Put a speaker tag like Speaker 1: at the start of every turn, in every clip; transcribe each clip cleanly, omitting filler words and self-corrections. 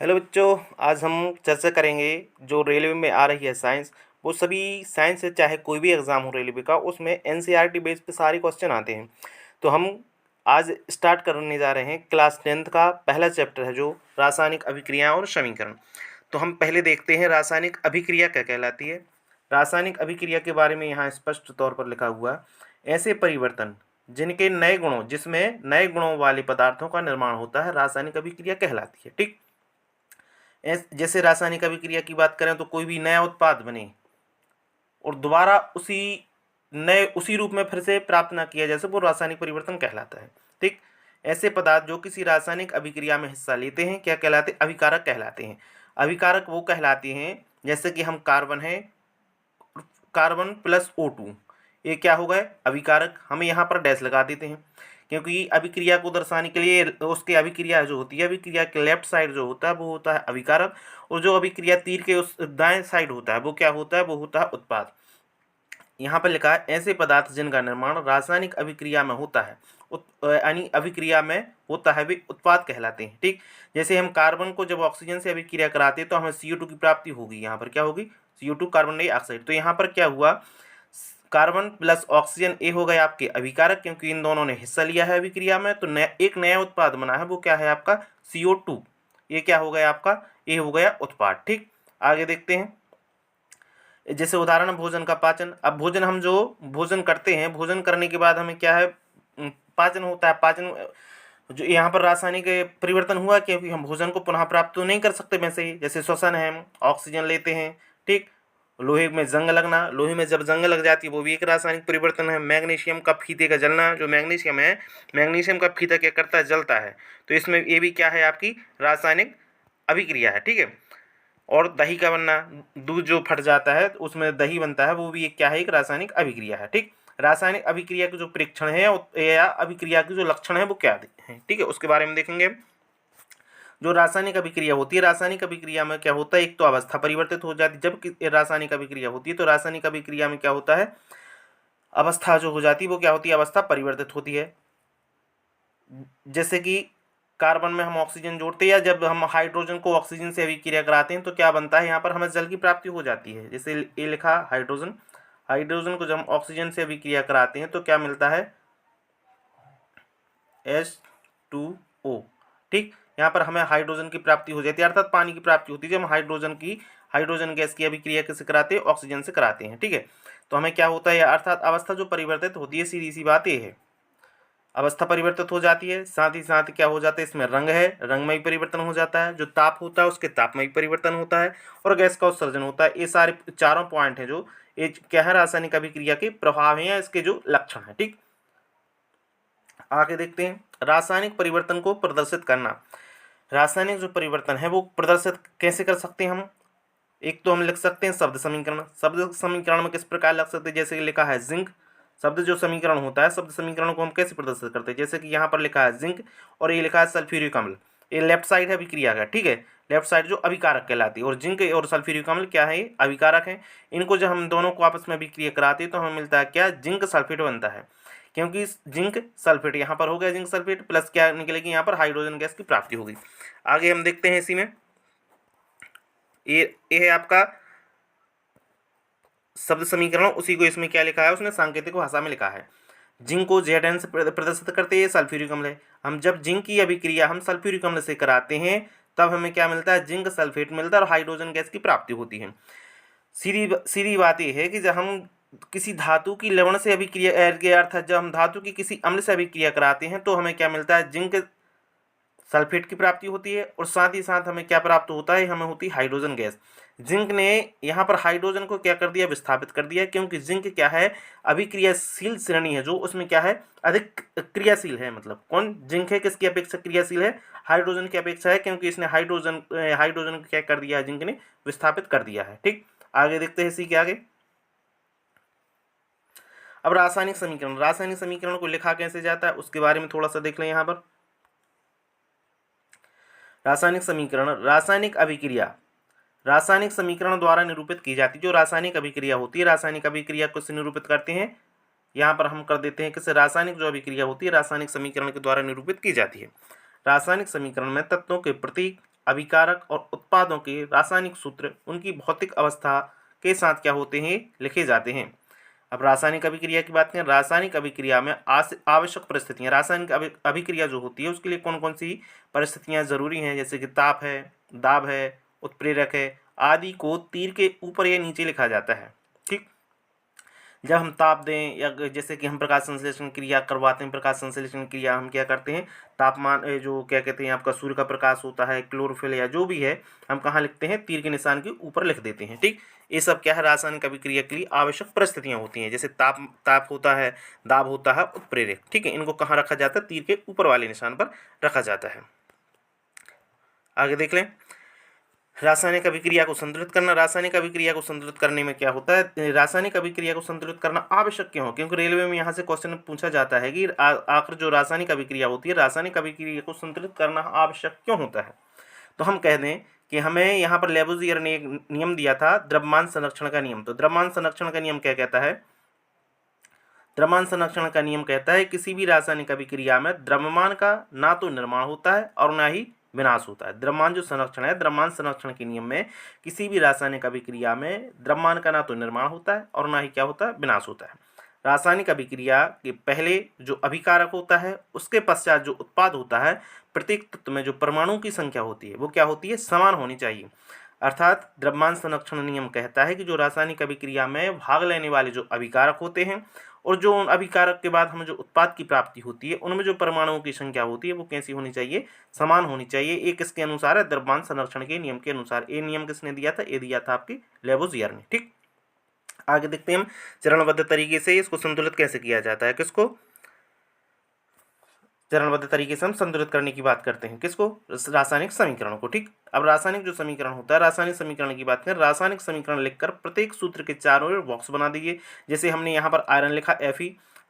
Speaker 1: Hello बच्चों, आज हम चर्चा करेंगे जो रेलवे में आ रही है साइंस। वो सभी साइंस से चाहे कोई भी एग्ज़ाम हो रेलवे का, उसमें एनसीईआरटी बेस पे सारे क्वेश्चन आते हैं। तो हम आज स्टार्ट करने जा रहे हैं क्लास 10th का पहला चैप्टर है जो रासायनिक अभिक्रिया और समीकरण। तो हम पहले देखते हैं रासायनिक अभिक्रिया क्या कहलाती है। रासायनिक अभिक्रिया के बारे में यहाँ स्पष्ट तौर पर लिखा हुआ है, ऐसे परिवर्तन जिनके जिसमें नए गुणों वाले पदार्थों का निर्माण होता है रासायनिक अभिक्रिया कहलाती है। ठीक, जैसे रासायनिक अभिक्रिया की बात करें तो कोई भी नया उत्पाद बने और दोबारा उसी रूप में फिर से प्राप्त ना किया जैसे वो रासायनिक परिवर्तन कहलाता है। ठीक, ऐसे पदार्थ जो किसी रासायनिक अभिक्रिया में हिस्सा लेते हैं क्या कहलाते हैं? अभिकारक कहलाते हैं। अभिकारक वो कहलाते हैं जैसे कि हम कार्बन प्लस O2, ये क्या हो गए? अभिकारक। हमें यहाँ पर डैश लगा देते हैं क्योंकि अभिक्रिया को दर्शाने के लिए उसकी अभिक्रिया जो होती है, अभिक्रिया के लेफ्ट साइड जो होता है वो होता है अभिकारक, और जो अभिक्रिया तीर के उस दाएं साइड होता है वो क्या होता है? वो होता है उत्पाद। यहाँ पर लिखा है ऐसे पदार्थ जिनका निर्माण रासायनिक अभिक्रिया में होता है, यानी अभिक्रिया में होता है, वे उत्पाद कहलाते हैं। ठीक, जैसे हम कार्बन को जब ऑक्सीजन से अभिक्रिया कराते हैं तो हमें CO2 की प्राप्ति होगी। यहाँ पर क्या होगी? CO2 carbon dioxide. तो यहाँ पर क्या हुआ? कार्बन प्लस ऑक्सीजन ए हो गए आपके अभिकारक, क्योंकि इन दोनों ने हिस्सा लिया है अभिक्रिया में। तो एक नया उत्पाद बना है, वो क्या है आपका? CO2। ये क्या हो गया आपका? ये हो गया उत्पाद। ठीक, आगे देखते हैं। जैसे उदाहरण भोजन का पाचन। अब भोजन हम जो भोजन करते हैं, भोजन करने के बाद हमें क्या है? पाचन होता है। पाचन जो यहाँ पर रासायनिक परिवर्तन हुआ क्योंकि हम भोजन को पुनः प्राप्त तो नहीं कर सकते वैसे ही। जैसे श्वसन है, हम ऑक्सीजन लेते हैं। ठीक, लोहे में जंग लगना, लोहे में जब जंग लग जाती है वो भी एक रासायनिक परिवर्तन है। मैग्नीशियम का फीते का जलना, जो मैग्नीशियम है, मैग्नीशियम का फीता क्या करता है? जलता है। तो इसमें ये भी क्या है? आपकी रासायनिक अभिक्रिया है। ठीक है, और दही का बनना, दूध जो फट जाता है तो उसमें दही बनता है, वो भी एक क्या है? एक रासायनिक अभिक्रिया है। ठीक, रासायनिक अभिक्रिया के जो परीक्षण है या अभिक्रिया के जो लक्षण है वो क्या है? ठीक है, उसके बारे में देखेंगे। जो रासायनिक अभिक्रिया होती है, रासायनिक अभिक्रिया में क्या होता है? एक तो अवस्था परिवर्तित हो जाती है। जब रासायनिक अभिक्रिया होती है तो रासायनिक अभिक्रिया में क्या होता है? अवस्था जो हो जाती है वो क्या होती है? अवस्था परिवर्तित होती है। जैसे कि कार्बन में हम ऑक्सीजन जोड़ते हैं या जब हम हाइड्रोजन को ऑक्सीजन से अभिक्रिया कराते हैं तो क्या बनता है? यहाँ पर हमें जल की प्राप्ति हो जाती है। जैसे ये लिखा हाइड्रोजन, हाइड्रोजन को जब हम ऑक्सीजन से अभिक्रिया कराते हैं तो क्या मिलता है? H2O। ठीक, यहाँ पर हमें हाइड्रोजन की प्राप्ति हो जाती है, अर्थात पानी की प्राप्ति होती है जब हम हाइड्रोजन गैस की अभिक्रिया किससे कराते हैं? ऑक्सीजन से कराते हैं। ठीक है, तो हमें क्या होता है? अर्थात अवस्था जो परिवर्तित होती है, सीधी सी बात ये है, अवस्था परिवर्तित हो जाती है। साथ ही साथ क्या हो जाता है? इसमें रंग है, रंग में भी परिवर्तन हो जाता है। जो ताप होता है उसके ताप में भी परिवर्तन होता है, और गैस का उत्सर्जन होता है। ये सारे चारों पॉइंट हैं जो ये क्या है? रासायनिक अभिक्रिया के प्रभाव हैं या इसके जो लक्षण हैं। ठीक, आगे देखते हैं रासायनिक परिवर्तन को प्रदर्शित करना। रासायनिक जो परिवर्तन है वो प्रदर्शित कैसे कर सकते हैं हम? एक तो हम लिख सकते हैं शब्द समीकरण। शब्द समीकरण में किस प्रकार लिख सकते हैं? जैसे कि लिखा है जिंक। शब्द जो समीकरण होता है, शब्द समीकरण को हम कैसे प्रदर्शित करते हैं? जैसे कि यहाँ पर लिखा है जिंक और ये लिखा है सल्फ्यूरिक अम्ल। ये लेफ्ट साइड है अभिक्रिया का। ठीक है, लेफ्ट साइड जो अभिकारक कहलाती है, और जिंक और सल्फ्यूरिक अम्ल क्या है? ये अभिकारक है। इनको जब हम दोनों को आपस में अभिक्रिया कराते हैं तो हमें मिलता है क्या? जिंक सल्फेट बनता है। क्योंकि जिंक सल्फेट यहाँ पर हो गया, जिंक सल्फेट प्लस क्या निकलेगी? यहाँ पर हाइड्रोजन गैस की प्राप्ति होगी। आगे हम देखते हैं इसी में, ये है आपका शब्द समीकरण। उसी को इसमें क्या लिखा है? उसने सांकेतिक भाषा में लिखा है। जिंक को Zn से प्रदर्शित करते हैं, सल्फ्यूरिक अम्ल है। हम जब जिंक की अभिक्रिया हम सल्फ्यूरिक अम्ल से कराते हैं तब हमें क्या मिलता है? जिंक सल्फेट मिलता है और हाइड्रोजन गैस की प्राप्ति होती है। सीधी सीधी बात यह है कि जब हम किसी धातु की लवण से अभिक्रिया के अर्थात जब हम धातु की किसी अम्ल से अभिक्रिया कराते हैं तो हमें क्या मिलता है? जिंक सल्फेट की प्राप्ति होती है, और साथ ही साथ हमें क्या प्राप्त होता है? हमें होती है हाइड्रोजन गैस। जिंक ने यहाँ पर हाइड्रोजन को क्या कर दिया? विस्थापित कर दिया, क्योंकि जिंक क्या है? अभिक्रियाशील श्रेणी है, जो उसमें क्या है? अधिक क्रियाशील है। मतलब कौन? जिंक है किसकी अपेक्षा क्रियाशील है? हाइड्रोजन की अपेक्षा है, क्योंकि इसने हाइड्रोजन को क्या कर दिया है? जिंक ने विस्थापित कर दिया है। ठीक, आगे देखते हैं इसी के आगे। अब रासायनिक समीकरण, रासायनिक समीकरण को लिखा कैसे जाता है उसके बारे में थोड़ा सा देख लें। यहाँ पर रासायनिक समीकरण, रासायनिक अभिक्रिया रासायनिक समीकरण द्वारा निरूपित की जाती है। जो रासायनिक अभिक्रिया होती है, रासायनिक अभिक्रिया को से निरूपित करते हैं। यहाँ पर हम कर देते हैं कि रासायनिक जो अभिक्रिया होती है रासायनिक समीकरण के द्वारा निरूपित की जाती है। रासायनिक समीकरण में तत्वों के प्रतीक अभिकारक और उत्पादों के रासायनिक सूत्र उनकी भौतिक अवस्था के साथ क्या होते हैं, लिखे जाते हैं। अब रासायनिक अभिक्रिया की बात करें, रासायनिक अभिक्रिया में आवश्यक परिस्थितियां, रासायनिक अभिक्रिया जो होती है उसके लिए कौन कौन सी परिस्थितियां जरूरी हैं, जैसे कि ताप है, दाब है, उत्प्रेरक है आदि को तीर के ऊपर या नीचे लिखा जाता है। ठीक, जब हम ताप दें या जैसे कि हम प्रकाश संश्लेषण क्रिया करवाते हैं, प्रकाश संश्लेषण क्रिया हम क्या करते हैं, तापमान जो क्या कहते हैं आपका सूर्य का प्रकाश होता है, क्लोरोफिल या जो भी है, हम कहाँ लिखते हैं, तीर के निशान के ऊपर लिख देते हैं। ठीक, ये सब क्या है, रासायनिक अभिक्रिया के लिए आवश्यक परिस्थितियां होती हैं, जैसे ताप होता है, दाब होता है, उत्प्रेरक। ठीक है, इनको कहाँ रखा जाता है, तीर के ऊपर वाले निशान पर रखा जाता है। आगे देख लें, रासायनिक अभिक्रिया को संतुलित करना। रासायनिक अभिक्रिया को संतुलित करने में क्या होता है, रासायनिक अभिक्रिया को संतुलित करना आवश्यक क्यों है, क्योंकि रेलवे में यहाँ से क्वेश्चन पूछा जाता है कि आखिर जो रासायनिक अभिक्रिया होती है, रासायनिक अभिक्रिया को संतुलित करना आवश्यक क्यों होता है। तो हम कह दें कि हमें यहाँ पर लेबोजियर ने एक नियम दिया था, द्रव्यमान संरक्षण का नियम। तो द्रव्यमान संरक्षण का नियम क्या कहता है, द्रव्यमान संरक्षण का नियम कहता है किसी भी रासायनिक अभिक्रिया में द्रव्यमान का ना तो निर्माण होता है और ना ही विनाश होता है। द्रव्यमान जो संरक्षण है, द्रव्यमान संरक्षण के नियम में किसी भी रासायनिक अभिक्रिया में द्रव्यमान का ना तो निर्माण होता है और ना ही क्या होता है, विनाश होता है। रासायनिक अभिक्रिया के पहले जो अभिकारक होता है, उसके पश्चात जो उत्पाद होता है, प्रत्येक तत्व में जो परमाणु की संख्या होती है वो क्या होती है, समान होनी चाहिए। अर्थात द्रव्यमान संरक्षण नियम कहता है कि जो रासायनिक अभिक्रिया में भाग लेने वाले जो अभिकारक होते हैं और जो उन अभिकारक के बाद हमें जो उत्पाद की प्राप्ति होती है, उनमें जो परमाणुओं की संख्या होती है वो कैसी होनी चाहिए, समान होनी चाहिए। ये किसके अनुसार है, द्रव्यमान संरक्षण के नियम के अनुसार। ये नियम किसने दिया था, ये दिया था आपकी लेबोजियर ने। ठीक, आगे देखते हैं हम चरणबद्ध तरीके से इसको संतुलित कैसे किया जाता है। किसको चरणबद्ध तरीके से हम संतुलित करने की बात करते हैं, किसको, रासायनिक समीकरण को। ठीक, अब रासायनिक जो समीकरण होता है, रासायनिक समीकरण की बात करें, रासायनिक समीकरण लिखकर प्रत्येक सूत्र के चारों ओर बॉक्स बना दीजिए। जैसे हमने यहाँ पर आयरन लिखा Fe,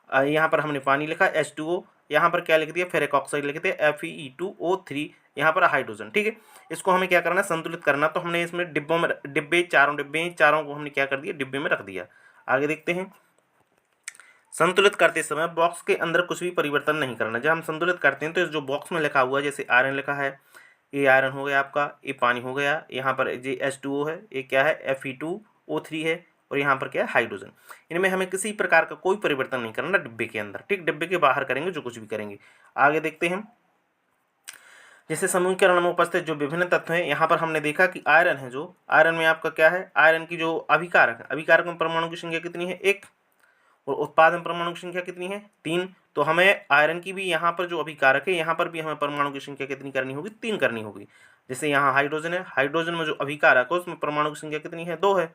Speaker 1: यहाँ पर हमने पानी लिखा H2O, यहाँ पर क्या लिख दिया, फेरिक ऑक्साइड लिख दिया Fe2O3, यहाँ पर हाइड्रोजन। ठीक है, इसको हमें क्या करना है, संतुलित करना। तो हमने इसमें चारों डिब्बे, चारों को हमने क्या कर दिया, डिब्बे में रख दिया। आगे देखते हैं, संतुलित करते समय बॉक्स के अंदर कुछ भी परिवर्तन नहीं करना। जब हम संतुलित करते हैं तो जो बॉक्स में लिखा हुआ है, जैसे आयरन लिखा है, ये आयरन हो गया आपका, ये पानी हो गया, यहाँ पर ये H2O है, ये क्या है, Fe2O3 है, और यहाँ पर क्या है, हाइड्रोजन। इनमें हमें किसी प्रकार का कोई परिवर्तन नहीं करना डिब्बे के अंदर। ठीक, डिब्बे के बाहर करेंगे जो कुछ भी करेंगे। आगे देखते हैं, जैसे समीकरण में उपस्थित जो विभिन्न तत्व हैं, यहाँ पर हमने देखा कि आयरन है, जो आयरन में आपका क्या है, आयरन की जो अभिकारक है, अभिकारक में परमाणु की संख्या कितनी है, 1, और उत्पाद में परमाणु की संख्या कितनी है, 3। तो हमें आयरन की भी यहाँ पर जो अभिकारक है, यहाँ पर भी हमें परमाणु की संख्या कितनी करनी होगी, 3 करनी होगी। जैसे यहाँ हाइड्रोजन है, हाइड्रोजन में जो अभिकारक है उसमें परमाणु की संख्या कितनी है, 2 है,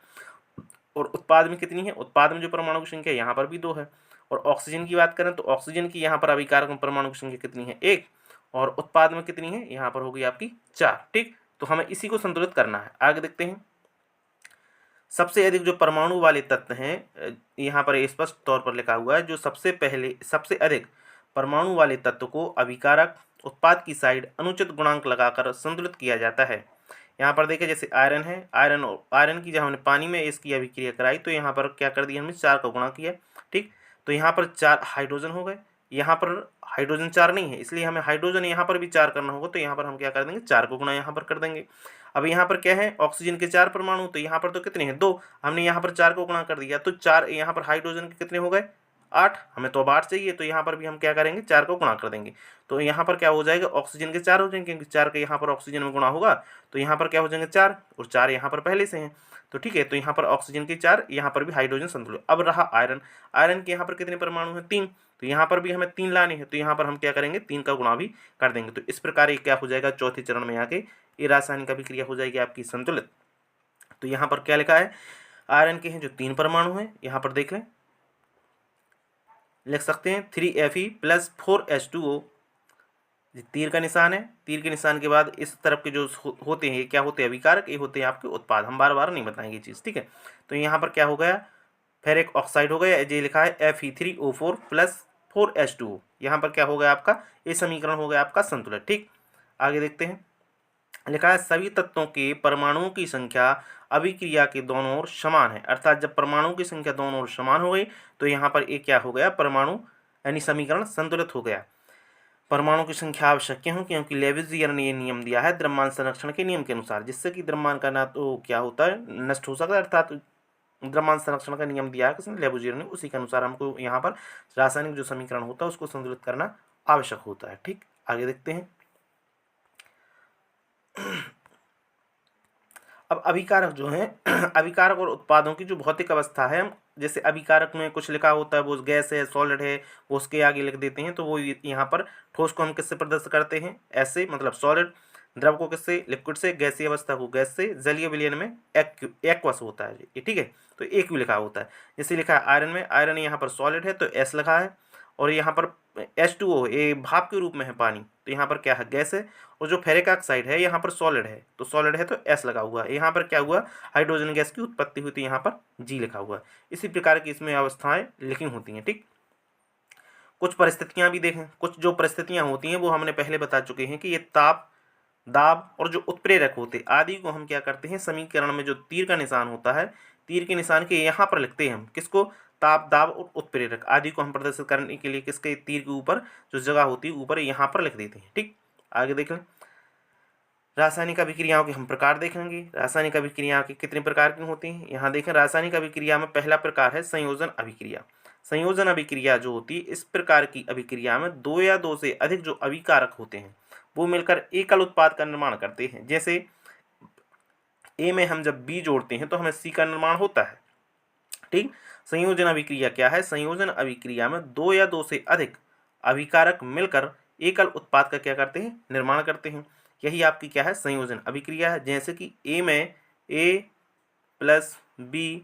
Speaker 1: और उत्पाद में कितनी है, उत्पाद में जो परमाणु की संख्या यहाँ पर भी 2 है। और ऑक्सीजन की बात करें तो ऑक्सीजन की यहाँ पर अभिकारक में परमाणु की संख्या कितनी है, 1, और उत्पाद में कितनी है, यहाँ पर होगी आपकी 4। ठीक, तो हमें इसी को संतुलित करना है। आगे देखते हैं, सबसे अधिक जो परमाणु वाले तत्व हैं, यहाँ पर स्पष्ट तौर पर लिखा हुआ है, जो सबसे अधिक परमाणु वाले तत्व को अभिकारक उत्पाद की साइड अनुचित गुणांक लगाकर संतुलित किया जाता है। यहाँ पर देखें, जैसे आयरन है, आयरन की जब हमने पानी में इसकी अभिक्रिया कराई तो यहाँ पर क्या कर दिया, हमने 4 का गुणा किया। ठीक, तो यहाँ पर 4 हाइड्रोजन हो गए, यहाँ पर हाइड्रोजन 4 नहीं है, इसलिए हमें हाइड्रोजन यहाँ पर भी 4 करना होगा। तो यहाँ पर हम क्या कर देंगे, 4 को गुणा यहाँ पर कर देंगे। अब यहाँ पर क्या है, ऑक्सीजन के 4 परमाणु, तो यहाँ पर तो कितने हैं, 2, हमने यहाँ पर 4 को गुणा कर दिया, तो 4 यहाँ पर हाइड्रोजन के कितने हो गए, 8। हमें तो अब 8 चाहिए, तो यहाँ पर भी हम क्या करेंगे, 4 को गुणा कर देंगे। तो यहाँ पर क्या हो जाएगा, ऑक्सीजन के 4 हो जाएंगे, क्योंकि 4 का यहाँ पर ऑक्सीजन में गुणा होगा, तो यहाँ पर क्या हो जाएंगे, 4, और 4 यहाँ पर पहले से हैं। तो ठीक है, तो यहाँ पर ऑक्सीजन के 4, यहाँ पर भी हाइड्रोजन संतुलित। अब रहा आयरन, आयरन के यहाँ पर कितने परमाणु हैं, 3, तो यहाँ पर भी हमें 3 लाने हैं, तो यहाँ पर हम क्या करेंगे, 3 का गुणा भी कर देंगे। तो इस प्रकार ये क्या हो जाएगा, चौथे चरण में आके ये रासायनिक अभिक्रिया हो जाएगी आपकी संतुलित। तो यहाँ पर क्या लिखा है, आयरन के हैं जो 3 परमाणु हैं, यहाँ पर देख लें, लिख सकते हैं 3Fe + 4H2O, तीर का निशान है, तीर के निशान के बाद इस तरफ के जो होते हैं, ये क्या होते हैं, अभिकारक, ये होते हैं आपके उत्पाद। हम बार बार नहीं बताएंगे ये चीज़, ठीक है। तो यहाँ पर क्या हो गया, फेरिक ऑक्साइड हो गया, ये लिखा है Fe3O4 + 4H2O, यहाँ पर क्या हो गया आपका, ये समीकरण हो गया आपका संतुलित। ठीक, आगे देखते हैं, लिखा है सभी तत्वों के परमाणुओं की संख्या अभिक्रिया के दोनों ओर समान है। अर्थात जब परमाणुओं की संख्या दोनों ओर समान हो गई तो यहाँ पर एक क्या हो गया, परमाणु यानी समीकरण संतुलित हो गया। परमाणु की संख्या आवश्यक क्यों? क्योंकि लेविसियर ने ये नियम दिया है द्रव्यमान संरक्षण के नियम के अनुसार, जिससे कि द्रव्यमान का ना तो क्या होता है नष्ट हो सकता है, अर्थात द्रव्यमान संरक्षण का नियम दिया है किसने? लेविसियर ने। उसी के अनुसार हमको यहाँ पर रासायनिक जो समीकरण होता है उसको संतुलित करना आवश्यक होता है। ठीक, आगे देखते हैं। अब अभिकारक जो है अभिकारक और उत्पादों की जो भौतिक अवस्था है, जैसे अभिकारक में कुछ लिखा होता है वो गैस है, सॉलिड है, वो उसके आगे लिख देते हैं, तो वो यहाँ पर ठोस को हम किससे प्रदर्शित करते हैं? ऐसे, मतलब सॉलिड। द्रव को किससे? लिक्विड से। गैसीय अवस्था को गैस से। जलीय विलयन में एक्वस होता है ये, ठीक है। तो एक भी लिखा होता है, जैसे लिखा है आयरन में, आयरन यहाँ पर सॉलिड है तो एस लिखा है, और यहाँ पर H2O ये भाप के रूप में है पानी, तो यहाँ पर क्या है? गैस है। और जो फेरिक ऑक्साइड है यहाँ पर सॉलिड है, तो सॉलिड है तो एस लगा हुआ है। यहाँ पर क्या हुआ? हाइड्रोजन गैस की उत्पत्ति हुई, तो यहाँ पर जी लिखा हुआ है। इसी प्रकार की इसमें अवस्थाएं लिखी होती हैं। ठीक, कुछ परिस्थितियां भी देखें। कुछ जो परिस्थितियां होती हैं वो हमने पहले बता चुके हैं कि ये ताप, दाब और जो उत्प्रेरक होते आदि को हम क्या करते हैं? समीकरण में जो तीर का निशान होता है, तीर के निशान के यहाँ पर लिखते हैं हम किसको? ताप, दाब और उत्प्रेरक आदि को हम प्रदर्शित करने के लिए किसके? तीर के ऊपर जो जगह होती है ऊपर यहाँ पर लिख देते हैं। ठीक, आगे देख लें। रासायनिक अभिक्रियाओं के हम प्रकार देखेंगे। रासायनिक अभिक्रियाओं के कितने प्रकार की होती हैं? यहाँ देखें, रासायनिक अभिक्रिया में पहला प्रकार है संयोजन अभिक्रिया। संयोजन अभिक्रिया जो होती है, इस प्रकार की अभिक्रिया में दो या दो से अधिक जो अभिकारक होते हैं वो मिलकर एकल उत्पाद का निर्माण करते हैं। जैसे ए में हम जब बी जोड़ते हैं तो हमें सी का निर्माण होता है। ठीक, संयोजन अभिक्रिया क्या है? संयोजन अभिक्रिया में दो या दो से अधिक अभिकारक मिलकर एकल उत्पाद का क्या करते हैं? निर्माण करते हैं। यही आपकी क्या है? संयोजन अभिक्रिया है। जैसे कि ए में ए प्लस बी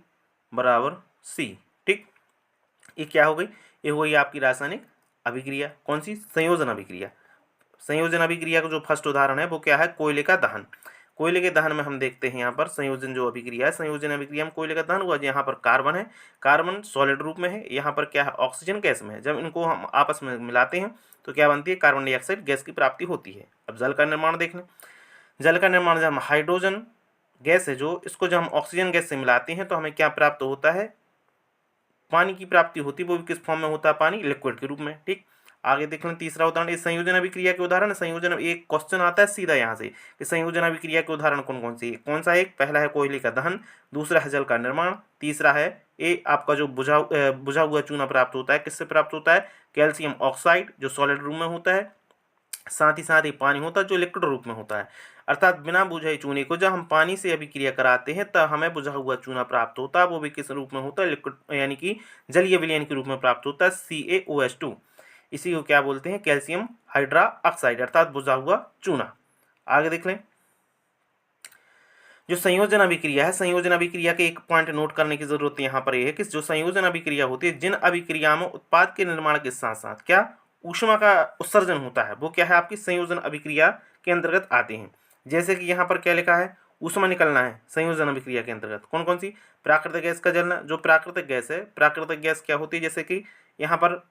Speaker 1: बराबर सी। ठीक, ये क्या हो गई? ये हो गई आपकी रासायनिक अभिक्रिया। कौन सी? संयोजन अभिक्रिया। संयोजन अभिक्रिया का जो फर्स्ट उदाहरण है वो क्या है? कोयले का दहन। कोयले के दहन में हम देखते हैं यहाँ पर संयोजन जो अभिक्रिया है, संयोजन अभिक्रिया में कोयले का दहन हुआ, यहाँ पर कार्बन है, कार्बन सॉलिड रूप में है, यहाँ पर क्या है? ऑक्सीजन गैस में है। जब इनको हम आपस में मिलाते हैं तो क्या बनती है? कार्बन डाइऑक्साइड गैस की प्राप्ति होती है। अब जल का निर्माण देख लें। जल का निर्माण जब हम हाइड्रोजन गैस है जो, इसको जब हम ऑक्सीजन गैस से मिलाते हैं तो हमें क्या प्राप्त होता है? पानी की प्राप्ति होती है। वो भी किस फॉर्म में होता है? पानी, लिक्विड के रूप में। ठीक, आगे देख लें तीसरा उदाहरण। इस संयोजन अभिक्रिया के उदाहरण, संयोजन एक क्वेश्चन आता है सीधा यहाँ से कि संयोजन अभिक्रिया के उदाहरण कौन कौन सी? कौन सा? एक पहला है कोयले का दहन, दूसरा है जल का निर्माण, तीसरा है ये आपका जो बुझा हुआ चूना प्राप्त होता है। किससे प्राप्त होता है? कैल्शियम ऑक्साइड जो सॉलिड रूप में होता है, साथ ही पानी होता है जो लिक्विड रूप में होता है। अर्थात बिना बुझे चूने को जब हम पानी से अभिक्रिया कराते हैं तब हमें बुझा हुआ चूना प्राप्त होता है। वो भी किस रूप में होता है? लिक्विड, यानी कि जलीय विलयन के रूप में प्राप्त होता है, CaOH2। इसी को क्या बोलते हैं? कैल्शियम हाइड्रा ऑक्साइड, अर्थात बुझा हुआ चूना। आगे देख लें। जो संयोजन अभिक्रिया है, संयोजन अभिक्रिया के एक पॉइंट नोट करने की जरूरत यहाँ पर यह है कि जो संयोजन अभिक्रिया होती है, जिन अभिक्रिया में उत्पाद के निर्माण के साथ साथ क्या ऊष्मा का उत्सर्जन होता है, वो क्या है? आपकी संयोजन अभिक्रिया के अंतर्गत आते हैं। जैसे कि यहाँ पर क्या लिखा है? ऊष्मा निकलना है संयोजन अभिक्रिया के अंतर्गत। कौन कौन सी? प्राकृतिक गैस का जलना। जो प्राकृतिक गैस है, प्राकृतिक गैस क्या होती है? जैसे कि यहाँ पर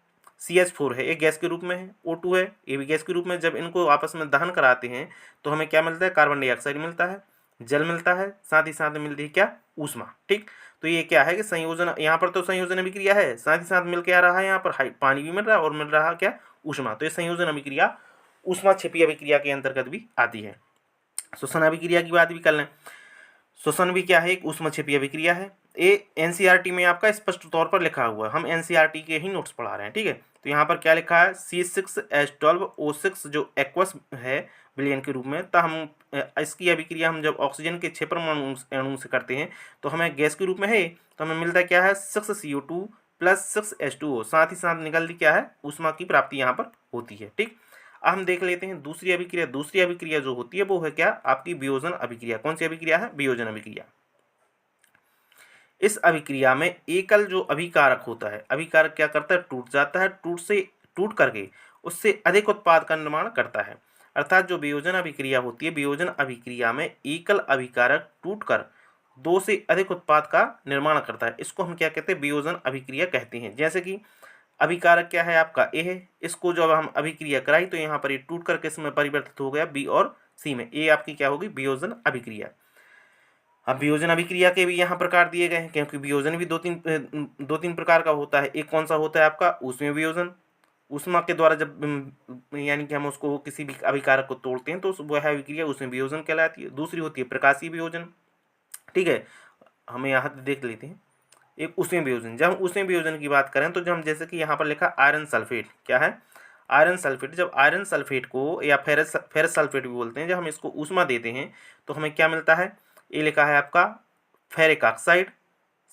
Speaker 1: CH4 है, एक गैस के रूप में है, O2 है, ये भी गैस के रूप में। जब इनको आपस में दहन कराते हैं तो हमें क्या मिलता है? कार्बन डाइऑक्साइड मिलता है, जल मिलता है, साथ ही साथ में मिलती है क्या? ऊष्मा। ठीक, तो ये क्या है कि संयोजन, यहाँ पर तो संयोजन अभिक्रिया है, साथ ही साथ मिल के आ रहा है यहाँ पर पानी भी मिल रहा है और मिल रहा है क्या? ऊष्मा। तो ये संयोजन अभिक्रिया ऊष्मा छिपी अभिक्रिया के अंतर्गत भी आती है। श्वसन अभिक्रिया की बात भी कर लें। श्वसन भी क्या है? एक ऊष्मा छिपी अभिक्रिया है। ये NCERT में आपका स्पष्ट तौर पर लिखा हुआ है, हम NCERT के ही नोट्स पढ़ा रहे हैं। ठीक है, तो यहाँ पर क्या लिखा है? C6H12O6 जो एक्वस है विलयन के रूप में, तो हम इसकी अभिक्रिया हम जब ऑक्सीजन के 6 परमाणु अणु से करते हैं तो हमें गैस के रूप में है, तो हमें मिलता क्या है? 6CO2 प्लस 6H2O, साथ ही साथ निकलती क्या है? ऊष्मा की प्राप्ति यहाँ पर होती है। ठीक, अब हम देख लेते हैं दूसरी अभिक्रिया। दूसरी अभिक्रिया जो होती है वो है क्या? आपकी वियोजन अभिक्रिया। कौन सी अभिक्रिया है? वियोजन अभिक्रिया। इस अभिक्रिया में एकल जो अभिकारक होता है, अभिकारक क्या करता है? टूट जाता है, टूट करके उससे अधिक उत्पाद का निर्माण करता है। अर्थात जो वियोजन अभिक्रिया होती है, वियोजन अभिक्रिया में एकल अभिकारक टूटकर दो से अधिक उत्पाद का निर्माण करता है। इसको हम क्या कहते हैं? वियोजन अभिक्रिया कहते हैं। जैसे कि अभिकारक क्या है? आपका ए है, इसको जब हम अभिक्रिया कराई तो यहाँ पर ये टूट कर किस में परिवर्तित हो गया? बी और सी में। ये आपकी क्या होगी? वियोजन अभिक्रिया। अब वियोजन अभिक्रिया के भी यहाँ प्रकार दिए गए हैं, क्योंकि वियोजन भी दो तीन प्रकार का होता है। एक कौन सा होता है आपका? ऊष्मीय वियोजन। ऊष्मा के द्वारा जब यानी कि हम उसको किसी भी अभिकारक को तोड़ते हैं तो वह अभिक्रिया उसमें वियोजन कहलाती है। दूसरी होती है प्रकाशीय वियोजन। ठीक है, हमें यहाँ देख लेते हैं एक ऊष्मीय वियोजन। जब हम ऊष्मीय वियोजन की बात करें तो जब हम जैसे कि यहाँ पर लिखा आयरन सल्फेट, क्या है आयरन सल्फेट, जब आयरन सल्फेट को या फेरस सल्फेट भी बोलते हैं, जब हम इसको ऊष्मा देते हैं तो हमें क्या मिलता है, ये लिखा है आपका फेरिक ऑक्साइड,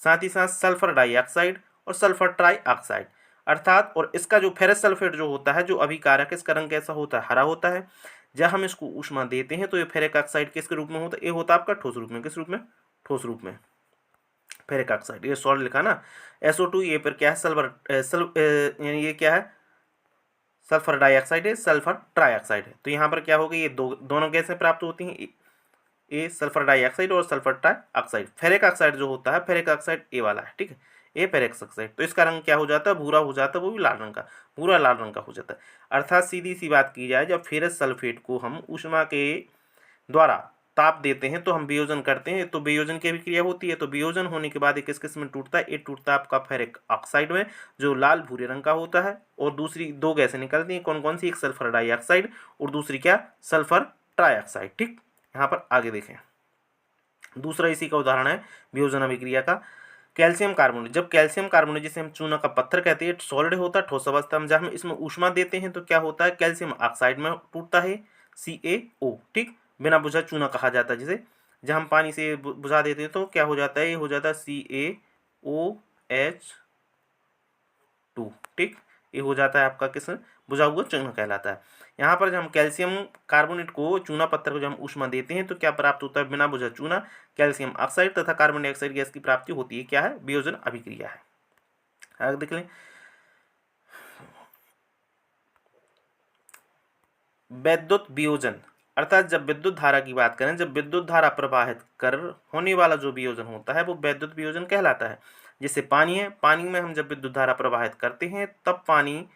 Speaker 1: साथ ही साथ सल्फर डाइऑक्साइड और सल्फर ट्राई ऑक्साइड अर्थात। और इसका जो फेरस सल्फेट जो होता है जो अभिकारक, इसका रंग कैसा होता है, हरा होता है। जब हम इसको ऊष्मा देते हैं तो ये फेरिक ऑक्साइड किसके रूप में होता है, ये होता है आपका ठोस रूप में। किस रूप में, ठोस रूप में फेरिक ऑक्साइड। ये सॉल्ट लिखा ना SO2, ये पर क्या है यानी ये क्या है सल्फर डाइऑक्साइड है, सल्फर ट्राइऑक्साइड है। तो यहाँ पर क्या होगा, ये दोनों गैसें प्राप्त होती हैं, ये सल्फर डाइऑक्साइड और सल्फर ट्राइऑक्साइड। फेरिक ऑक्साइड जो होता है, फेरिक ऑक्साइड ए वाला है, ठीक है, ये फेरिक ऑक्साइड। तो इसका रंग क्या हो जाता है, भूरा हो जाता है, वो भी लाल रंग का, भूरा लाल रंग का हो जाता है। अर्थात सीधी सी बात की जाए, जब फेरस सल्फेट को हम ऊष्मा के द्वारा ताप देते हैं तो हम वियोजन करते हैं, तो वियोजन की अभिक्रिया होती है। तो वियोजन होने के बाद ये किस किस में टूटता है, ये टूटता है आपका फेरिक ऑक्साइड में जो लाल भूरे रंग का होता है। और दूसरी दो गैसें निकलती हैं, कौन कौन सी, एक सल्फर डाइऑक्साइड और दूसरी क्या, सल्फर ट्राइऑक्साइड। ठीक, यहाँ पर आगे देखें, दूसरा इसी का उदाहरण है वियोजन अभिक्रिया का कैल्शियम कार्बोनेट। जब कैल्शियम कार्बोनेट जिसे हम चूना का पत्थर कहते हैं, सॉलिड होता है, ठोस अवस्था में, जब हम इसमें ऊष्मा देते हैं तो क्या होता है, कैल्शियम ऑक्साइड में टूटता है, CaO। ठीक, बिना बुझा चूना कहा जाता है जिसे। जब हम पानी से बुझा देते हैं तो क्या हो जाता है, ये हो जाता है CaOH2। ठीक, ये हो जाता है आपका किस, बुझा हुआ चूना कहलाता है। यहाँ पर जब हम कैल्शियम कार्बोनेट को, चूना पत्थर को जब हम ऊष्मा देते हैं तो क्या प्राप्त होता है, बिना बुझा चूना, कैल्शियम ऑक्साइड तथा कार्बन डाइऑक्साइड गैस की प्राप्ति होती है। क्या है, वियोजन अभिक्रिया है। आगे देख लें, वैद्युत वियोजन अर्थात जब विद्युत धारा की बात करें, जब विद्युत धारा प्रवाहित कर होने वाला जो वियोजन होता है वो वैद्युत वियोजन कहलाता है। जैसे पानी है, पानी में हम जब विद्युत धारा प्रवाहित करते हैं तब पानी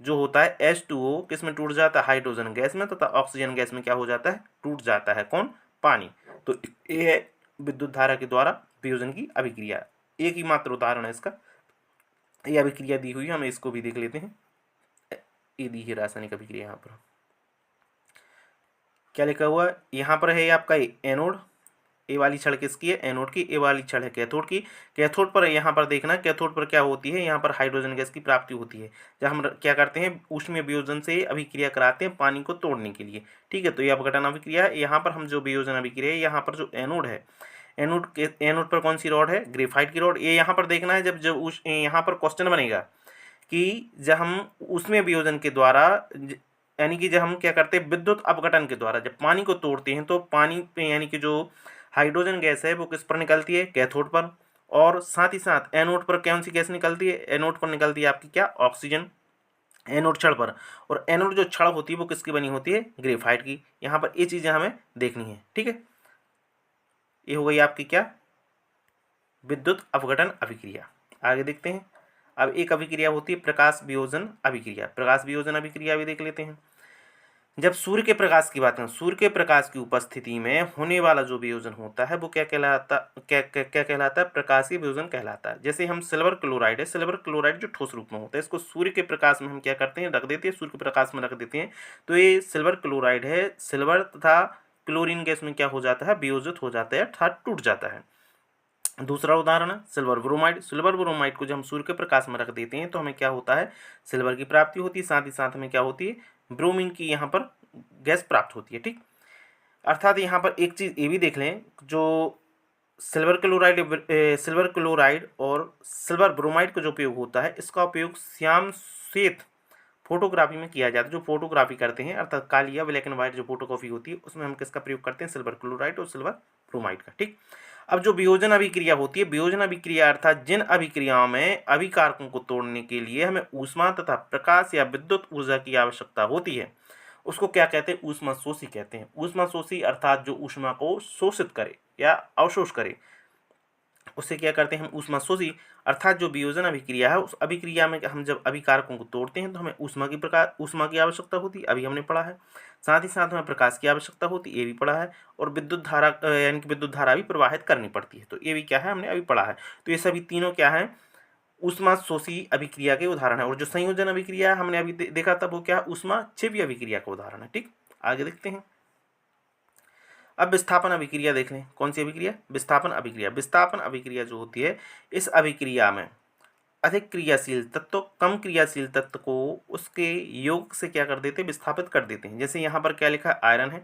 Speaker 1: जो होता है H2O किस में टूट जाता है, हाइड्रोजन गैस में, तथा ऑक्सीजन गैस में क्या हो जाता है, टूट जाता है, कौन, पानी। तो ये है विद्युत धारा के द्वारा वियोजन की अभिक्रिया। एक ही मात्र उदाहरण है इसका, ये अभिक्रिया दी हुई है, हम इसको भी देख लेते हैं। ये दी है रासायनिक अभिक्रिया। यहाँ पर क्या लिखा हुआ है, यहाँ पर है आपका एनोड, ए वाली छड़ किसकी है, एनोड की, ए वाली छड़ है कैथोड की। कैथोड पर यहाँ पर देखना, कैथोड पर क्या होती है, यहाँ पर हाइड्रोजन गैस की प्राप्ति होती है। जब हम क्या करते हैं, ऊष्मीय वियोजन से अभिक्रिया कराते हैं पानी को तोड़ने के लिए। ठीक है, तो ये अपघटन अभिक्रिया है। यहाँ पर हम जो वियोजन अभिक्रिया है, यहाँ पर जो एनोड है, एनोड पर कौन सी रॉड है, ग्रेफाइट की रॉड। ये यहाँ पर देखना है, जब यहाँ पर क्वेश्चन बनेगा कि जब हम उसमें वियोजन के द्वारा, यानी कि जब हम क्या करते हैं विद्युत अपघटन के द्वारा जब पानी को तोड़ते हैं तो पानी पे यानी कि जो हाइड्रोजन गैस है वो किस पर निकलती है, कैथोड पर। और साथ ही साथ एनोड पर कौन सी गैस निकलती है, एनोड पर निकलती है आपकी क्या, ऑक्सीजन, एनोड छड़ पर। और एनोड जो छड़ होती है वो किसकी बनी होती है, ग्रेफाइट की। यहाँ पर ये चीज़ें हमें देखनी है। ठीक है, ये हो गई आपकी क्या, विद्युत अपघटन अभिक्रिया। आगे देखते हैं, अब एक अभिक्रिया होती है प्रकाश वियोजन अभिक्रिया। प्रकाश वियोजन अभिक्रिया भी देख लेते हैं। जब सूर्य के प्रकाश की बात करें, सूर्य के प्रकाश की उपस्थिति में होने वाला जो वियोजन होता है वो क्या कहलाता, क्या कहलाता है, प्रकाशीय वियोजन कहलाता है। जैसे हम सिल्वर क्लोराइड है, सिल्वर क्लोराइड जो ठोस रूप में होता है, इसको सूर्य के प्रकाश में हम क्या करते हैं, रख देते हैं, सूर्य के प्रकाश में रख देते हैं, तो ये सिल्वर क्लोराइड है, सिल्वर तथा क्लोरीन गैस में क्या हो जाता है, वियोजित हो जाता है, अर्थात टूट जाता है। दूसरा उदाहरण है सिल्वर ब्रोमाइड। सिल्वर ब्रोमाइड को जब हम सूर्य के प्रकाश में रख देते हैं तो हमें क्या होता है, सिल्वर की प्राप्ति होती है, साथ ही साथ हमें क्या होती है, ब्रोमीन की यहाँ पर गैस प्राप्त होती है। ठीक, अर्थात यहाँ पर एक चीज़ ये भी देख लें, जो सिल्वर क्लोराइड और सिल्वर ब्रोमाइड का जो उपयोग होता है, इसका उपयोग श्याम श्वेत फोटोग्राफी में किया जाता है। जो फोटोग्राफी करते हैं अर्थात काली या ब्लैक एंड व्हाइट जो फोटोकॉपी होती है, उसमें हम किसका प्रयोग करते हैं, सिल्वर क्लोराइड और सिल्वर ब्रोमाइड का। ठीक, अब जो वियोजन अभिक्रिया होती है, वियोजन अभिक्रिया अर्थात जिन अभिक्रियाओं में अभिकारकों को तोड़ने के लिए हमें ऊष्मा तथा प्रकाश या विद्युत ऊर्जा की आवश्यकता होती है, उसको क्या कहते हैं, ऊष्मा शोषी कहते हैं। ऊष्मा शोषी अर्थात जो ऊष्मा को शोषित करे या अवशोष करे, उससे क्या करते हैं हम, ऊष्मा शोषी। अर्थात जो वियोजन अभिक्रिया है, उस अभिक्रिया में हम जब अभिकारकों को तोड़ते हैं तो हमें ऊष्मा की आवश्यकता होती है, अभी हमने पढ़ा है। साथ ही साथ हमें प्रकाश की आवश्यकता होती है, ये भी पढ़ा है। और विद्युत धारा यानी कि विद्युत धारा भी प्रवाहित करनी पड़ती है, तो ये भी क्या है, हमने अभी पढ़ा है। तो ये सभी तीनों क्या है, ऊष्माशोषी अभिक्रिया के उदाहरण है। और जो संयोजन अभिक्रिया हमने अभी देखा था वो क्या है, ऊष्माक्षेपी अभिक्रिया का उदाहरण है। ठीक, आगे देखते हैं। अब विस्थापन अभिक्रिया देख लें। कौन सी अभिक्रिया? विस्थापन अभिक्रिया। विस्थापन अभिक्रिया जो होती है, इस अभिक्रिया में अधिक क्रियाशील तत्व कम क्रियाशील तत्व को उसके योग से क्या कर देते हैं, विस्थापित कर देते हैं। जैसे यहाँ पर क्या लिखा है, आयरन है।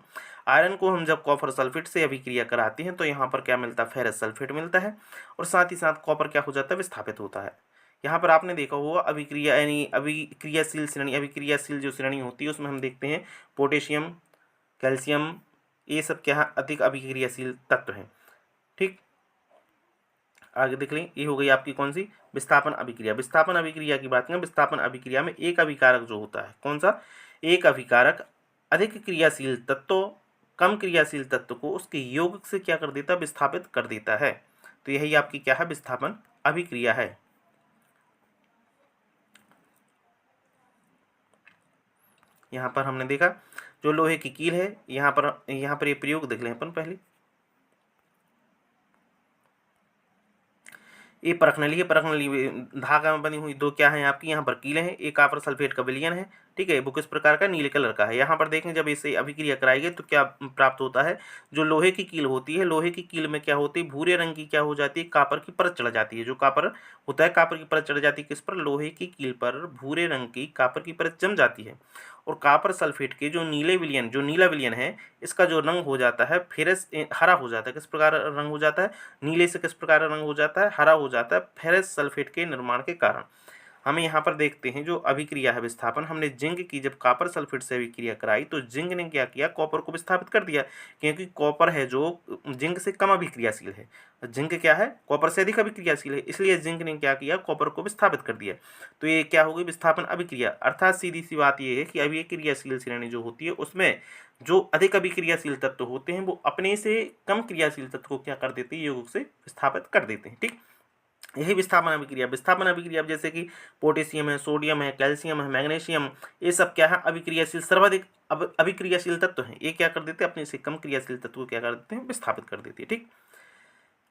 Speaker 1: आयरन को हम जब कॉपर सल्फेट से अभिक्रिया कराते हैं तो यहाँ पर क्या मिलता है, फेरस सल्फेट मिलता है, और साथ ही साथ कॉपर क्या हो जाता है, विस्थापित होता है। यहाँ पर आपने देखा होगा अभिक्रिया यानी अभिक्रियाशील श्रेणी, अभिक्रियाशील जो श्रेणी होती है उसमें हम देखते हैं पोटेशियम, कैल्शियम, ये सब क्या है, अधिक अभिक्रियाशील तत्व हैं। ठीक, आगे देख लें। ये हो गई आपकी कौन सी, विस्थापन अभिक्रिया। विस्थापन अभिक्रिया की बात करें, विस्थापन अभिक्रिया में एक अभिकारक जो होता है, कौन सा, एक अभिकारक अधिक क्रियाशील तत्व कम क्रियाशील तत्व को उसके योग से क्या कर देता है, विस्थापित कर देता है। तो यही आपकी क्या है, विस्थापन अभिक्रिया है। यहाँ पर हमने देखा जो लोहे की कील है, यहाँ पर ये प्रयोग देख लें अपन पहले। ये परखनली है, परखनली धागा में बनी हुई दो क्या है आपकी, यहाँ पर कीलें हैं। एक कॉपर सल्फेट का विलयन है। ठीक है, वो किस प्रकार का, नीले कलर का है। यहाँ पर देखें जब इसे अभिक्रिया कराई गई तो क्या प्राप्त होता है, जो लोहे की कील होती है, लोहे की कील में क्या होती है, भूरे रंग की क्या हो जाती है, कॉपर की परत चढ़ जाती है। जो कॉपर होता है, कॉपर की परत चढ़ जाती है किस पर, लोहे की कील पर भूरे रंग की कॉपर की परत जम जाती है। और कॉपर सल्फेट के जो नीला विलयन है, इसका जो रंग हो जाता है फेरस हरा हो जाता है। किस प्रकार रंग हो जाता है, नीले से किस प्रकार रंग हो जाता है, हरा हो जाता है, फेरस सल्फेट के निर्माण के कारण। हमें यहाँ पर देखते हैं जो अभिक्रिया है विस्थापन, हमने जिंक की जब कॉपर सल्फेट से अभिक्रिया कराई तो जिंक ने क्या किया, कॉपर को विस्थापित कर दिया, क्योंकि कॉपर है जो जिंक से कम अभिक्रियाशील है। जिंक क्या है, कॉपर से अधिक अभिक्रियाशील है, इसलिए जिंक ने क्या किया, कॉपर को विस्थापित कर दिया। तो ये क्या होगी, विस्थापन अभिक्रिया। अर्थात सीधी सी बात ये है कि अभिक्रियाशील श्रेणी जो होती है उसमें जो अधिक अभिक्रियाशील तत्व होते हैं वो अपने से कम क्रियाशील तत्व को क्या कर देते हैं, योग से विस्थापित कर देते हैं। ठीक, यही विस्थापन अभिक्रिया। विस्थापन अभिक्रिया अब जैसे कि पोटेशियम है, सोडियम है, कैल्शियम है, मैग्नीशियम, ये सब क्या है, अभिक्रियाशील सर्वाधिक अभिक्रियाशील तत्व हैं। ये क्या कर देते हैं, अपने से कम क्रियाशील तत्व को क्या कर देते हैं, विस्थापित कर देती है। ठीक,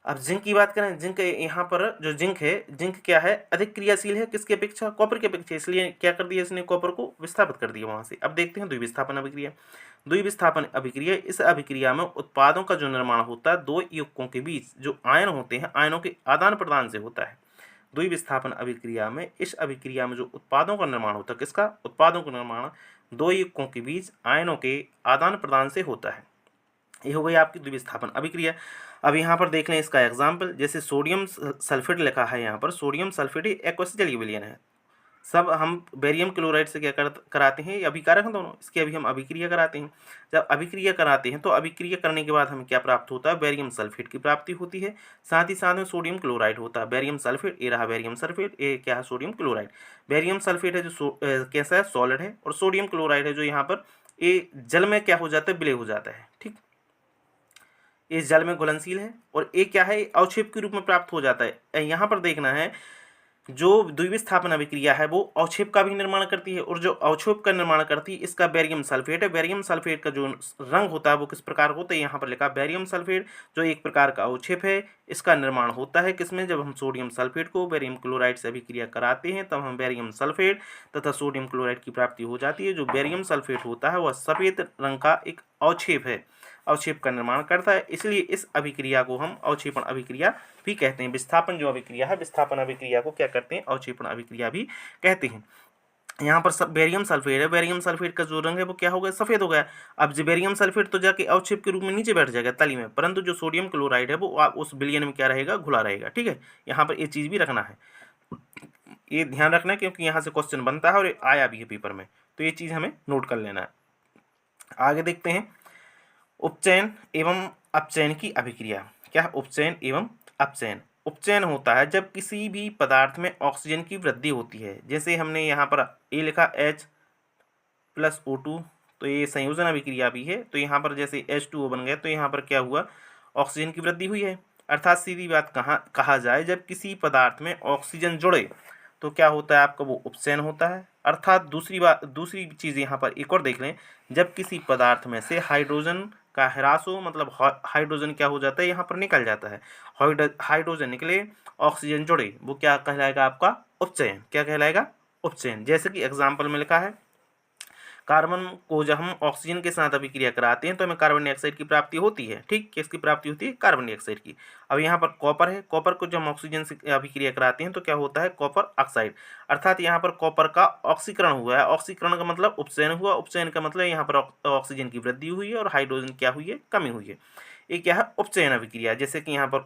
Speaker 1: अब जिंक की बात करें, जिंक यहाँ पर जो जिंक है, जिंक क्या है, अधिक क्रियाशील है किसकी अपेक्षा, कॉपर की अपेक्षा, इसलिए क्या कर दिया इसने, कॉपर को विस्थापित कर दिया वहां से। अब देखते हैं द्विविस्थापन अभिक्रिया। द्विविस्थापन अभिक्रिया, इस अभिक्रिया में उत्पादों का जो निर्माण होता है दो युग्कों के बीच जो आयन होते हैं, आयनों के आदान प्रदान से होता है। द्विविस्थापन अभिक्रिया में, इस अभिक्रिया में जो उत्पादों का निर्माण होता है, किसका, उत्पादों का निर्माण दो युग्कों के बीच आयनों के आदान प्रदान से होता है। ये हो गई आपकी द्विविस्थापन अभिक्रिया। अब यहाँ पर देख लें इसका एग्जाम्पल, जैसे सोडियम सल्फेट लिखा है यहाँ पर, सोडियम सल्फेट एक जलीय विलयन है। सब हम बेरियम क्लोराइड से क्या कराते हैं, ये अभिकारक हैं दोनों, इसकी अभी हम अभिक्रिया कराते हैं। जब अभिक्रिया कराते हैं तो अभिक्रिया करने के बाद हमें क्या प्राप्त होता है, बेरियम सल्फेट की प्राप्ति होती है। साथ ही साथ में सोडियम क्लोराइड होता है। बेरियम सल्फेट, ये रहा बेरियम सल्फेट, ये क्या है, सोडियम क्लोराइड। बेरियम सल्फेट है जो कैसा है, सॉलिड है, और सोडियम क्लोराइड है जो यहाँ पर ये जल में क्या हो जाता है, विलय हो जाता है। ठीक, इस जल में घुलनशील है, और एक क्या है, अवक्षेप के रूप में प्राप्त हो जाता है। यहाँ पर देखना है जो द्विविस्थापन अभिक्रिया है वो अवक्षेप का भी निर्माण करती है, और जो अवक्षेप का निर्माण करती है इसका बेरियम सल्फेट है। बेरियम सल्फेट का जो रंग होता है वो किस प्रकार होता है, यहाँ पर लिखा बेरियम सल्फेट जो एक प्रकार का अवक्षेप है, इसका निर्माण होता है किसमें, जब हम सोडियम सल्फेट को बेरियम क्लोराइड से अभिक्रिया कराते हैं तब हम बेरियम सल्फेट तथा सोडियम क्लोराइड की प्राप्ति हो जाती है। जो बेरियम सल्फेट होता है वह सफेद रंग का एक अवक्षेप है, अवक्षेप का निर्माण करता है, इसलिए इस अभिक्रिया को हम अवक्षेपण अभिक्रिया भी कहते हैं। विस्थापन जो अभिक्रिया है, विस्थापन अभिक्रिया को क्या करते हैं, अवक्षेपण अभिक्रिया भी कहते हैं। यहाँ पर सब बेरियम सल्फेट है, बेरियम सल्फेट का जो रंग है वो क्या हो गया, सफेद हो गया। अब जो बेरियम सल्फेट तो जाके अवक्षेप के रूप में नीचे बैठ जाएगा तली में, परंतु जो सोडियम क्लोराइड है वो उस विलयन में क्या रहेगा, घुला रहेगा। ठीक है, यहाँ पर ये चीज़ भी रखना है, ये ध्यान रखना है क्योंकि यहाँ से क्वेश्चन बनता है और आया भी है पेपर में, तो ये चीज़ हमें नोट कर लेना है। आगे देखते हैं उपचयन एवं अपचयन की अभिक्रिया। क्या, उपचयन एवं अपचयन। उपचयन होता है जब किसी भी पदार्थ में ऑक्सीजन की वृद्धि होती है। जैसे हमने यहाँ पर ए लिखा H+O2, तो ये संयोजन अभिक्रिया भी है। तो यहाँ पर जैसे H2O बन गया तो यहाँ पर क्या हुआ, ऑक्सीजन की वृद्धि हुई है। अर्थात सीधी बात कहा जाए, जब किसी पदार्थ में ऑक्सीजन जुड़े तो क्या होता है आपका, वो उपचयन होता है। अर्थात दूसरी चीज़ यहाँ पर एक और देख लें, जब किसी पदार्थ में से हाइड्रोजन का ह्रास हो, मतलब हाइड्रोजन क्या हो जाता है, यहाँ पर निकल जाता है। हाइड्रोजन निकले, ऑक्सीजन जुड़े, वो क्या कहलाएगा आपका उपचयन। क्या कहलाएगा? उपचयन। जैसे कि एग्जाम्पल में लिखा है, कार्बन को जब हम ऑक्सीजन के साथ अभिक्रिया कराते हैं तो हमें कार्बन डाइऑक्साइड की प्राप्ति होती है। ठीक, किसकी प्राप्ति होती है? कार्बन डाइऑक्साइड की। अब यहाँ पर कॉपर है, कॉपर को जब हम ऑक्सीजन से अभिक्रिया कराते हैं तो क्या होता है? Copper oxide. अर्थात यहाँ पर कॉपर का ऑक्सीकरण हुआ है। ऑक्सीकरण का मतलब उपचयन हुआ, उपचयन का मतलब यहाँ पर ऑक्सीजन की वृद्धि हुई है और हाइड्रोजन क्या हुई है? कमी हुई है। ये क्या है? उपचयन अभिक्रिया। जैसे कि यहाँ पर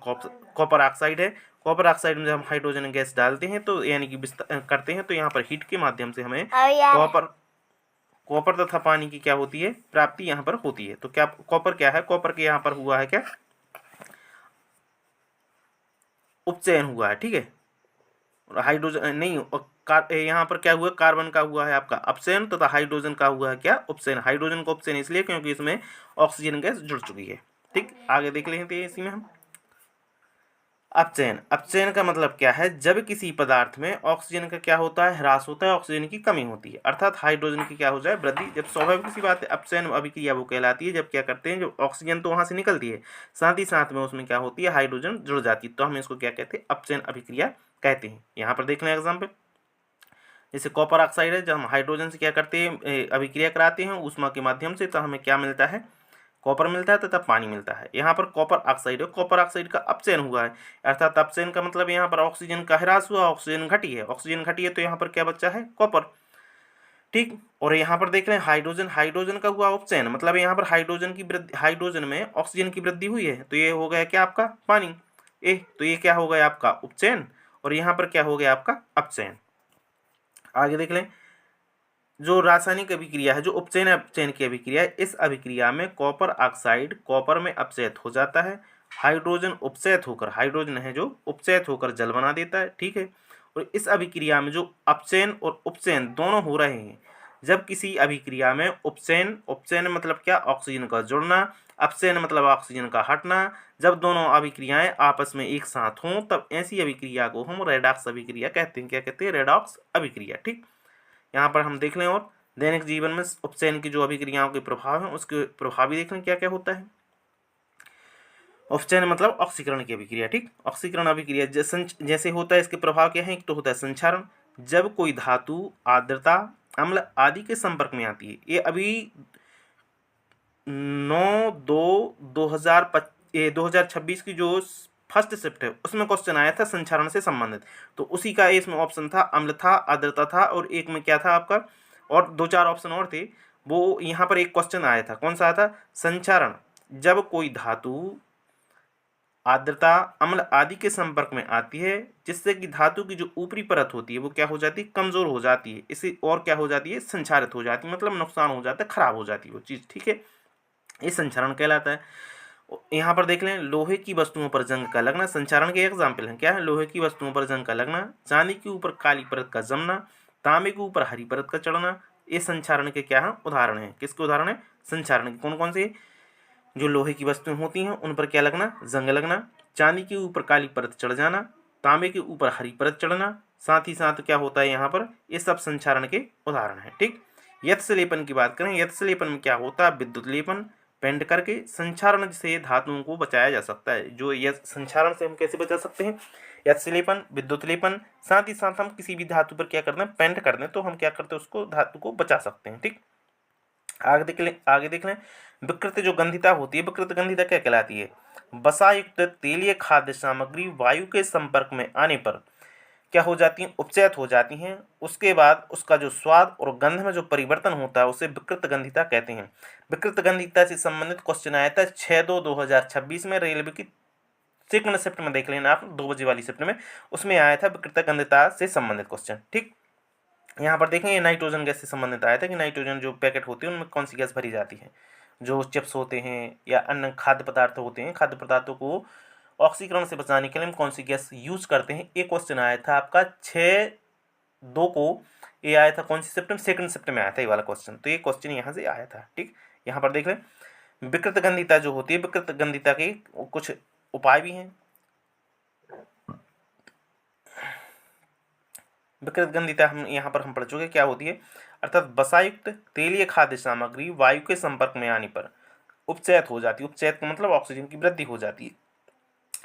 Speaker 1: कॉपर ऑक्साइड है, कॉपर ऑक्साइड में जब हम हाइड्रोजन गैस डालते हैं तो यानी कि करते हैं तो यहाँ पर हीट के माध्यम से हमें कॉपर तथा पानी की क्या होती है? प्राप्ति यहाँ पर होती है। तो क्या कॉपर क्या है? कॉपर के यहाँ पर हुआ है क्या? उपचयन हुआ है। ठीक है, और हाइड्रोजन नहीं, यहाँ पर क्या हुआ? कार्बन का हुआ है आपका अपचयन तथा हाइड्रोजन का हुआ है क्या? उपचयन। हाइड्रोजन का उपचयन इसलिए क्योंकि इसमें ऑक्सीजन गैस जुड़ चुकी है। ठीक, आगे देख लेते हैं इसी में हम अपचयन। अपचयन का मतलब क्या है? जब किसी पदार्थ में ऑक्सीजन का क्या होता है? ह्रास होता है, ऑक्सीजन की कमी होती है, अर्थात हाइड्रोजन की क्या हो जाए? वृद्धि। जब स्वाभाविक सी बात है, अपचयन अभिक्रिया वो कहलाती है जब क्या करते हैं, जब ऑक्सीजन तो वहां से निकलती है, साथ ही साथ में उसमें क्या होती है? हाइड्रोजन जुड़ जाती है, तो हम इसको क्या कहते हैं? अपचयन अभिक्रिया कहते हैं। यहाँ पर देख लें एग्जाम्पल, जैसे कॉपर ऑक्साइड है, जब हम हाइड्रोजन से क्या करते हैं? अभिक्रिया कराते हैं ऊष्मा के माध्यम से, तो हमें क्या मिलता है? कॉपर मिलता है तथा पानी मिलता है। यहाँ पर कॉपर ऑक्साइड है, कॉपर ऑक्साइड का अपचयन हुआ है, अर्थात अपचयन का मतलब यहाँ पर ऑक्सीजन का ह्रास हुआ, ऑक्सीजन घटी है, ऑक्सीजन घटी है तो यहाँ पर क्या बचा है? कॉपर। ठीक, और यहाँ पर देख रहे हैं हाइड्रोजन, हाइड्रोजन का हुआ उपचयन, मतलब यहाँ पर हाइड्रोजन की वृद्धि, हाइड्रोजन में ऑक्सीजन की वृद्धि हुई है, तो ये हो गया क्या आपका? पानी। तो ये क्या हो गया आपका? उपचयन, और यहाँ पर क्या हो गया आपका? अपचयन। आगे देख लें, जो रासायनिक अभिक्रिया है, जो उपचयन अपचयन की अभिक्रिया है, इस अभिक्रिया में कॉपर ऑक्साइड कॉपर में अपचयित हो जाता है, हाइड्रोजन उपचयित होकर, हाइड्रोजन है जो उपचयित होकर जल बना देता है। ठीक है, और इस अभिक्रिया में जो अपचयन और उपचयन दोनों हो रहे हैं, जब किसी अभिक्रिया में उपचयन, उपचयन मतलब क्या? ऑक्सीजन का जुड़ना, अपचयन मतलब ऑक्सीजन का हटना, जब दोनों अभिक्रियाएं आपस में एक साथ हों तब ऐसी अभिक्रिया को हम रेडॉक्स अभिक्रिया कहते हैं। क्या कहते हैं? रेडॉक्स अभिक्रिया। ठीक, यहाँ पर हम देख लें, और दैनिक जीवन में उपचयन की जो अभिक्रियाओं के प्रभाव हैं उसके प्रभाव भी देख लें क्या क्या होता है। उपचयन मतलब ऑक्सीकरण की अभिक्रिया। ठीक, ऑक्सीकरण अभिक्रिया जैसे होता है, इसके प्रभाव क्या है? एक तो होता है संक्षारण, जब कोई धातु आर्द्रता, अम्ल आदि के संपर्क में आती है। ये अभी 9/2/2026 की जो फर्स्ट शिफ्ट है उसमें क्वेश्चन आया था संक्षारण से संबंधित, तो उसी का इसमें ऑप्शन था, अम्ल था, आर्द्रता था, और एक में क्या था आपका, और दो चार ऑप्शन और थे। वो यहाँ पर एक क्वेश्चन आया था, कौन सा आया था? संक्षारण, जब कोई धातु आर्द्रता, अम्ल आदि के संपर्क में आती है, जिससे कि धातु की जो ऊपरी परत होती है वो क्या हो जाती है? कमजोर हो जाती है, इसी और क्या हो जाती है? संक्षारित हो जाती है, मतलब नुकसान हो जाता है, खराब हो जाती है वो चीज़। ठीक है, ये संक्षारण कहलाता है। यहाँ पर देख लें, लोहे की वस्तुओं पर जंग का लगना संक्षारण के एग्जाम्पल हैं। क्या है? लोहे की वस्तुओं पर जंग का लगना, चांदी के ऊपर काली परत का जमना, तांबे के ऊपर हरी परत का चढ़ना, ये संक्षारण के क्या है? उदाहरण है। किसके उदाहरण है? संक्षारण के। कौन कौन से? जो लोहे की वस्तुएं होती हैं उन पर क्या लगना? जंग लगना, चांदी के ऊपर काली परत चढ़ जाना, तांबे के ऊपर हरी परत चढ़ना, साथ ही साथ क्या होता है यहाँ पर? ये सब संक्षारण के उदाहरण है। ठीक, यत्स लेपन की बात करें, यत्स लेपन में क्या होता है? विद्युत लेपन पेंट करके संक्षारण से धातुओं को बचाया जा सकता है। जो यह संक्षारण से हम कैसे बचा सकते हैं? यत्स लेपन, विद्युत लेपन, साथ ही साथ हम किसी भी धातु पर क्या करते हैं? पेंट कर दें तो हम क्या करते हैं? उसको धातु को बचा सकते हैं। ठीक, आगे देख लें, विकृत जो गंधिता होती है, विकृत गंधिता क्या कहलाती है? वसायुक्त तेलीय खाद्य सामग्री वायु के संपर्क में आने पर क्या हो जाती हैं? उपचयित हो जाती हैं। उसके बाद उसका जो स्वाद और गंध में जो परिवर्तन होता है उसे विकृत गंधिता कहते हैं। विकृत गंधिता से संबंधित क्वेश्चन आया था 6/2/2026 में, रेलवे की सेकंड शिफ्ट में देख लेना आप, 2 बजे वाली शिफ्ट में, उसमें आया था विकृत गंधिता से संबंधित क्वेश्चन। ठीक, यहाँ पर देखें, ये नाइट्रोजन गैस से संबंधित आया था कि नाइट्रोजन जो पैकेट होते हैं उनमें कौन सी गैस भरी जाती है। जो चिप्स होते हैं या अन्य खाद्य पदार्थ होते हैं, खाद्य पदार्थों को ऑक्सीकरण से बचाने के लिए हम कौन सी गैस यूज करते हैं। एक क्वेश्चन आया था आपका 6/2 को, ये आया था कौन सी शिफ्ट में? सेकंड शिफ्ट में आया था ये वाला क्वेश्चन, तो ये क्वेश्चन यहाँ से आया था। ठीक, यहाँ पर देख लें, विकृत गंधिता जो होती है, विकृत गंधिता के कुछ उपाय भी हैं। विकृत गंधिता हम यहाँ पर पढ़ चुके, क्या होती है? अर्थात वसायुक्त तेलीय खाद्य सामग्री वायु के संपर्क में आने पर उपचयत हो जाती है। उपचयत का मतलब ऑक्सीजन की वृद्धि हो जाती है,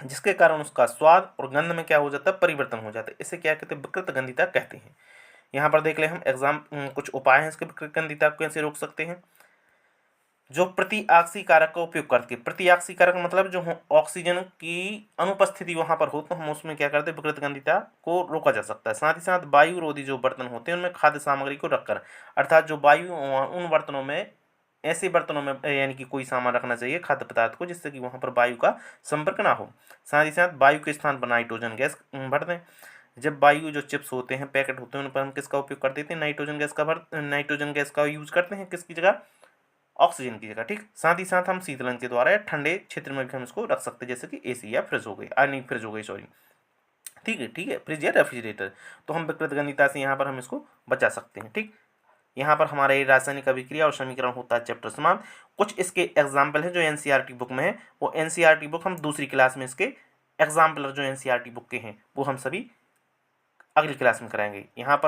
Speaker 1: जिसके कारण उसका स्वाद और गंध में क्या हो जाता है, परिवर्तन हो जाता है। इसे क्या कहते हैं, विकृत गंधिता कहते हैं। यहाँ पर देख ले हम कुछ उपाय हैं इसके विकृत गंधिता को कैसे रोक सकते हैं। जो प्रतिऑक्सी कारक का उपयोग करके, प्रतिऑक्सी कारक मतलब जो ऑक्सीजन की अनुपस्थिति वहां पर हो तो हम उसमें क्या करते हैं, विकृत गंधिता को रोका जा सकता है। साथ ही साथ वायु रोधी जो बर्तन होते हैं उनमें खाद्य सामग्री को रखकर, अर्थात जो वायु उन बर्तनों में, ऐसे बर्तनों में यानी कि कोई सामान रखना चाहिए खाद्य पदार्थ को, जिससे कि वहां पर वायु का संपर्क ना हो। साथ ही साथ वायु के स्थान पर नाइट्रोजन गैस भर दें। जब वायु जो चिप्स होते हैं, पैकेट होते हैं, उन पर हम किसका उपयोग कर देते हैं, नाइट्रोजन गैस का यूज करते हैं, किसकी जगह, ऑक्सीजन की जगह। ठीक, साथ ही साथ हम शीतलन के द्वारा या ठंडे क्षेत्र में भी हम इसको रख सकते हैं, जैसे कि एसी या फ्रिज हो गई, नहीं फ्रिज हो गई सॉरी, ठीक है, फ्रिज या रेफ्रिजरेटर। तो हम विकृत गंधिता से यहाँ पर हम इसको बचा सकते हैं। ठीक, यहाँ पर हमारा ये रासायनिक अभिक्रिया और समीकरण होता है चैप्टर समाप्त। कुछ इसके एग्जाम्पल है जो एनसीईआरटी बुक में है, वो एनसीईआरटी बुक हम दूसरी क्लास में इसके एग्जाम्पल जो एनसीईआरटी बुक के हैं वो हम सभी अगली क्लास में कराएंगे। यहाँ पर